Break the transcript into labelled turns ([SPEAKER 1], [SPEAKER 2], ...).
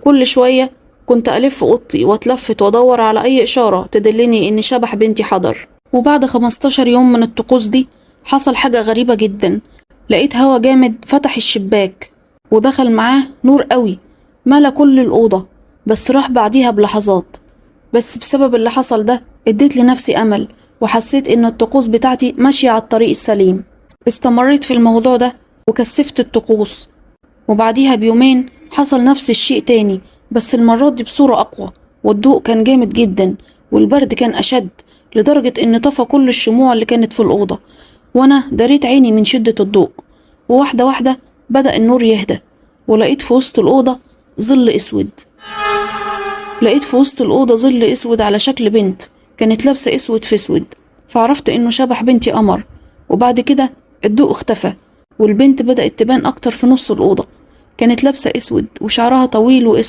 [SPEAKER 1] كل شوية كنت ألف أوضتي وأتلفت وأدور على أي إشارة تدلني إن شبح بنتي حضر. وبعد 15 يوم من الطقوس دي حصل حاجة غريبة جدا. لقيت هوا جامد فتح الشباك ودخل معاه نور قوي ملا كل الأوضة، بس راح بعديها بلحظات. بس بسبب اللي حصل ده اديت لنفسي أمل وحسيت إن الطقوس بتاعتي ماشية على الطريق السليم. استمريت في الموضوع ده وكثفت الطقوس، وبعديها بيومين حصل نفس الشيء تاني، بس المرة دي بصورة أقوى، والضوء كان جامد جدا والبرد كان أشد لدرجة إن طفى كل الشموع اللي كانت في الأوضة، وأنا دريت عيني من شدة الضوء. وواحدة واحدة بدأ النور يهدى، ولقيت في وسط الأوضة ظل أسود. لقيت في وسط الأوضة ظل أسود على شكل بنت كانت لابسة أسود في أسود، فعرفت إنه شبح بنتي قمر. وبعد كده الضوء اختفى والبنت بدأت تبان أكتر في نص الأوضة. كانت لابسة أسود وشعرها طويل وأسود